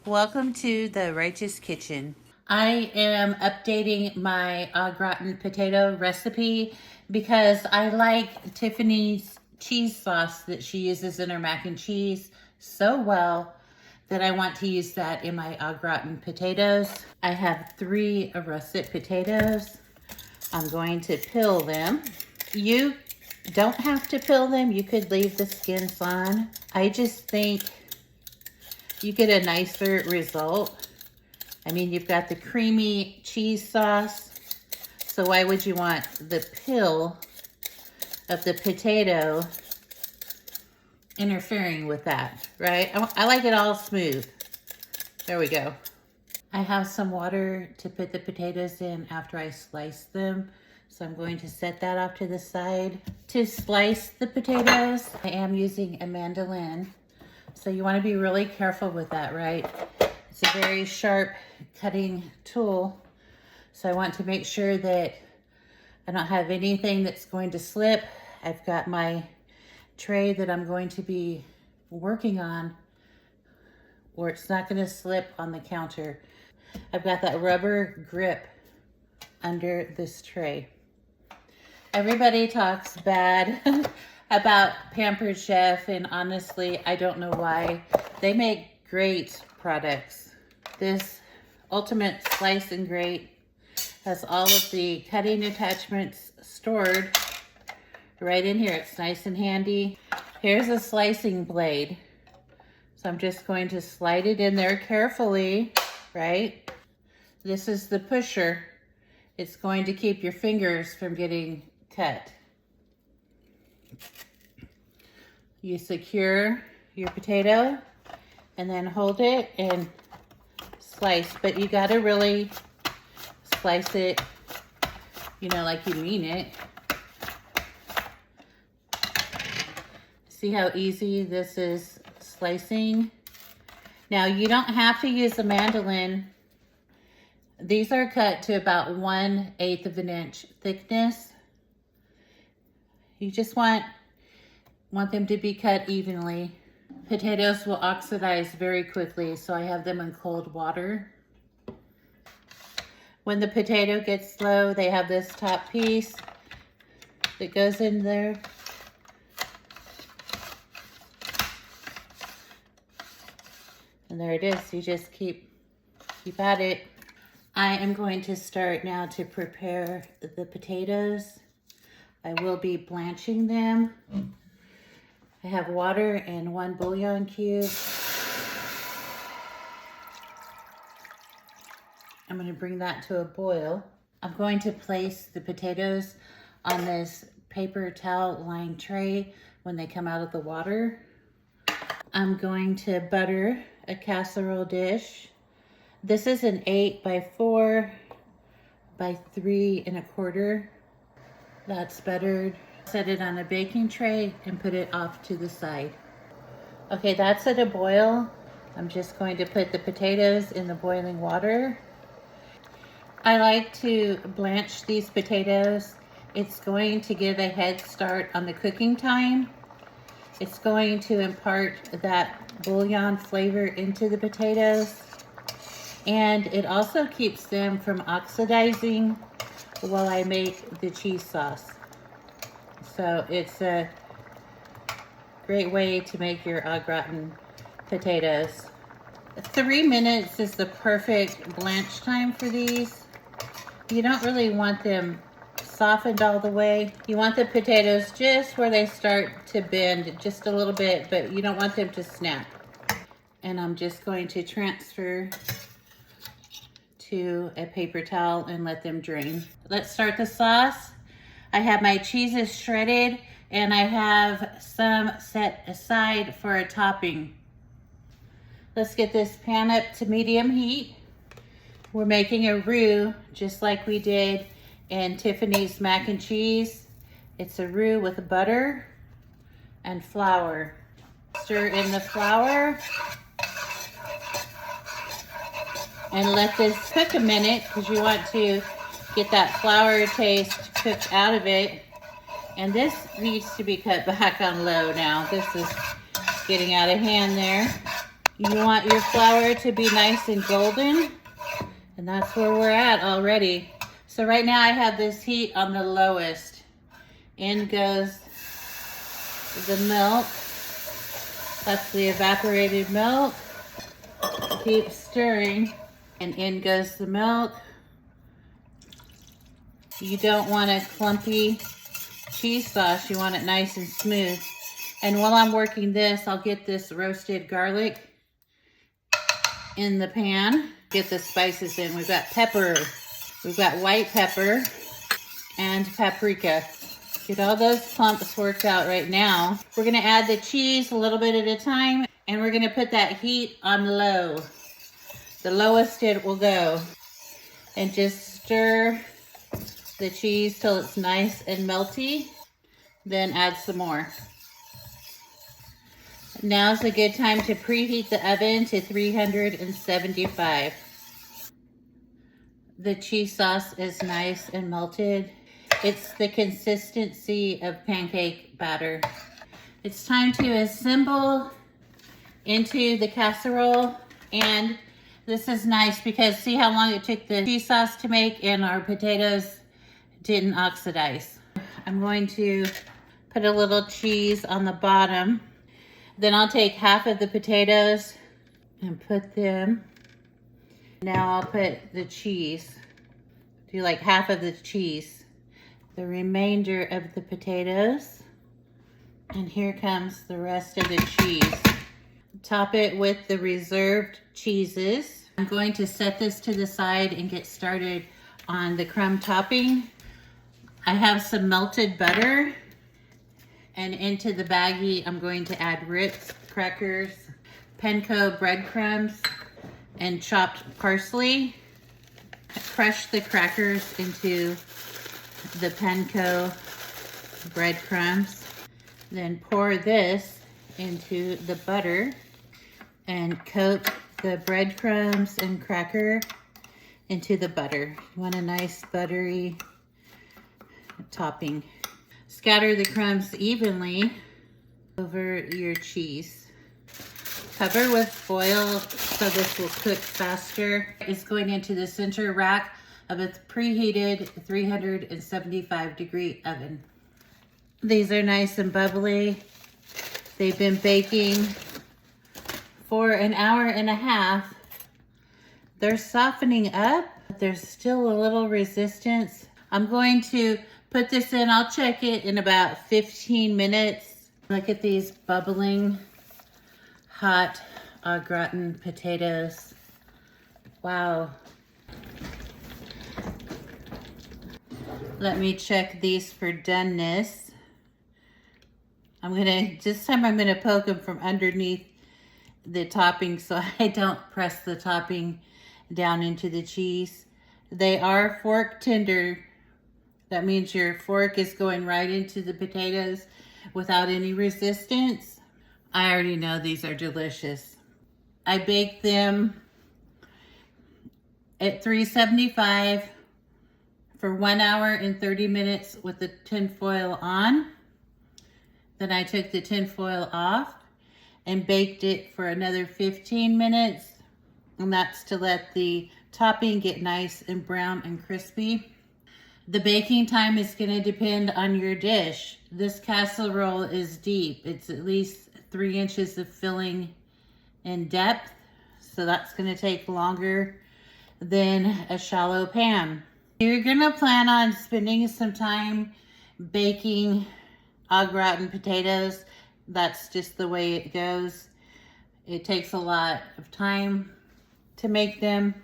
Welcome to the Righteous Kitchen. I am updating my Au Gratin potato recipe because I like Tiffany's cheese sauce that she uses in her mac and cheese so well that I want to use that in my Au Gratin potatoes. I have 3 russet potatoes. I'm going to peel them. You don't have to peel them. You could leave the skins on. I just think you get a nicer result. I mean, you've got the creamy cheese sauce, so why would you want the peel of the potato interfering with that, right? I like it all smooth. There we go. I have some water to put the potatoes in after I slice them, so I'm going to set that off to the side. To slice the potatoes, I am using a mandolin. So you want to be really careful with that, right? It's a very sharp cutting tool. So I want to make sure that I don't have anything that's going to slip. I've got my tray that I'm going to be working on where it's not going to slip on the counter. I've got that rubber grip under this tray. Everybody talks bad about Pampered Chef, and honestly, I don't know why. They make great products. This Ultimate Slice and Grate has all of the cutting attachments stored right in here. It's nice and handy. Here's a slicing blade. So I'm just going to slide it in there carefully, right? This is the pusher. It's going to keep your fingers from getting cut. You secure your potato and then hold it and slice, but you gotta really slice it, like you mean it. See how easy this is slicing? Now, you don't have to use a mandolin. These are cut to about 1/8 of an inch thickness. You just want them to be cut evenly. Potatoes will oxidize very quickly, so I have them in cold water. When the potato gets low, they have this top piece that goes in there. And there it is. You just keep at it. I am going to start now to prepare the potatoes. I will be blanching them. I have water and 1 bouillon cube. I'm going to bring that to a boil. I'm going to place the potatoes on this paper towel lined tray when they come out of the water. I'm going to butter a casserole dish. This is an 8 by 4 by 3 1/4. That's buttered. Set it on a baking tray and put it off to the side. Okay, that's at a boil. I'm just going to put the potatoes in the boiling water. I like to blanch these potatoes. It's going to give a head start on the cooking time. It's going to impart that bouillon flavor into the potatoes. And it also keeps them from oxidizing while I make the cheese sauce. So it's a great way to make your au gratin potatoes. 3 minutes is the perfect blanch time for these. You don't really want them softened all the way. You want the potatoes just where they start to bend just a little bit, but you don't want them to snap. And I'm just going to transfer to a paper towel and let them drain. Let's start the sauce. I have my cheeses shredded and I have some set aside for a topping. Let's get this pan up to medium heat. We're making a roux just like we did in Tiffany's mac and cheese. It's a roux with butter and flour. Stir in the flour and let this cook a minute because you want to get that flour taste cooked out of it. And this needs to be cut back on low now. This is getting out of hand there. You want your flour to be nice and golden, and that's where we're at already. So right now I have this heat on the lowest. In goes the milk. That's the evaporated milk. Keep stirring, and in goes the milk. You don't want a clumpy cheese sauce. You want it nice and smooth. And while I'm working this, I'll get this roasted garlic in the pan. Get the spices in. We've got pepper, we've got white pepper, and paprika. Get all those clumps worked out right now. We're gonna add the cheese a little bit at a time, and we're gonna put that heat on low. The lowest it will go. And just stir the cheese till it's nice and melty. Then add some more. Now's a good time to preheat the oven to 375. The cheese sauce is nice and melted. It's the consistency of pancake batter. It's time to assemble into the casserole, and this is nice because see how long it took the cheese sauce to make, and our potatoes didn't oxidize. I'm going to put a little cheese on the bottom. Then I'll take half of the potatoes and put them. Now I'll put the cheese. Do like half of the cheese. The remainder of the potatoes. And here comes the rest of the cheese. Top it with the reserved cheeses. I'm going to set this to the side and get started on the crumb topping. I have some melted butter. And into the baggie, I'm going to add Ritz crackers, panko breadcrumbs, and chopped parsley. Crush the crackers into the panko breadcrumbs. Then pour this into the butter and coat the breadcrumbs and cracker into the butter. You want a nice buttery topping. Scatter the crumbs evenly over your cheese. Cover with foil so this will cook faster. It's going into the center rack of a preheated 375-degree oven. These are nice and bubbly. They've been baking for an hour and a half. They're softening up, but there's still a little resistance. I'm going to put this in. I'll check it in about 15 minutes. Look at these bubbling hot au gratin potatoes. Wow. Let me check these for doneness. This time I'm gonna poke them from underneath the topping so I don't press the topping down into the cheese. They are fork tender. That means your fork is going right into the potatoes without any resistance. I already know these are delicious. I baked them at 375 for 1 hour and 30 minutes with the tin foil on. Then I took the tin foil off and baked it for another 15 minutes. And that's to let the topping get nice and brown and crispy. The baking time is going to depend on your dish. This casserole is deep. It's at least 3 inches of filling in depth. So that's going to take longer than a shallow pan. You're going to plan on spending some time baking au gratin potatoes. That's just the way it goes. It takes a lot of time to make them.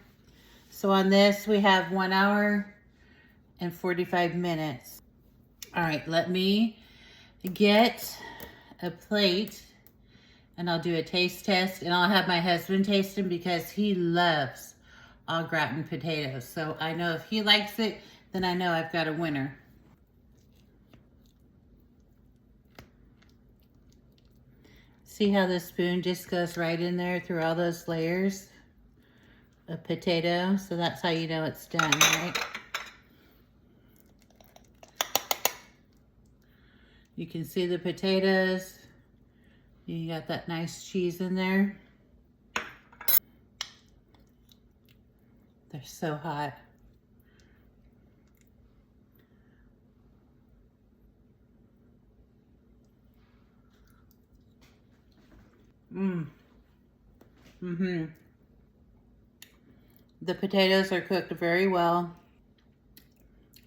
So on this, we have 1 hour and 45 minutes. All right, let me get a plate and I'll do a taste test, and I'll have my husband taste them because he loves au gratin potatoes. So I know if he likes it, then I know I've got a winner. See how the spoon just goes right in there through all those layers of potato? So that's how you know it's done, right? You can see the potatoes. You got that nice cheese in there. They're so hot. The potatoes are cooked very well.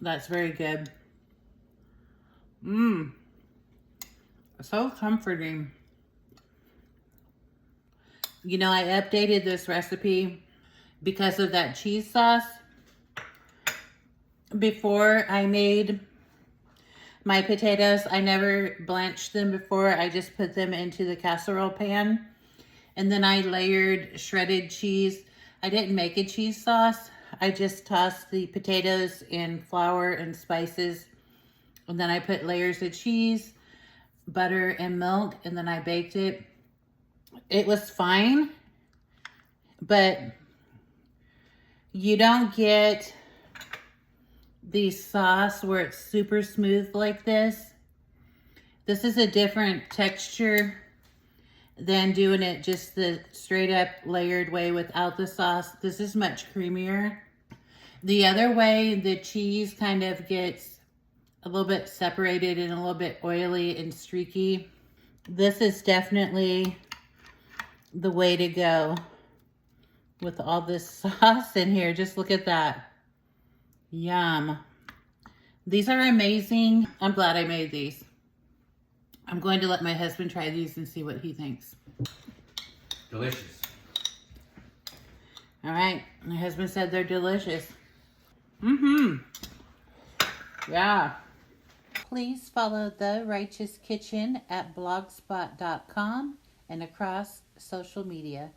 That's very good. So comforting. You know, I updated this recipe because of that cheese sauce. Before I made my potatoes, I never blanched them before. I just put them into the casserole pan. And then I layered shredded cheese. I didn't make a cheese sauce. I just tossed the potatoes in flour and spices. And then I put layers of cheese, butter, and milk. And then I baked it. It was fine. But you don't get the sauce where it's super smooth like this. This is a different texture than doing it just the straight up layered way without the sauce. This is much creamier. The other way, the cheese kind of gets a little bit separated and a little bit oily and streaky. This is definitely the way to go with all this sauce in here. Just look at that. Yum. These are amazing. I'm glad I made these. I'm going to let my husband try these and see what he thinks. Delicious. All right. My husband said they're delicious. Yeah. Please follow The Righteous Kitchen at blogspot.com and across social media.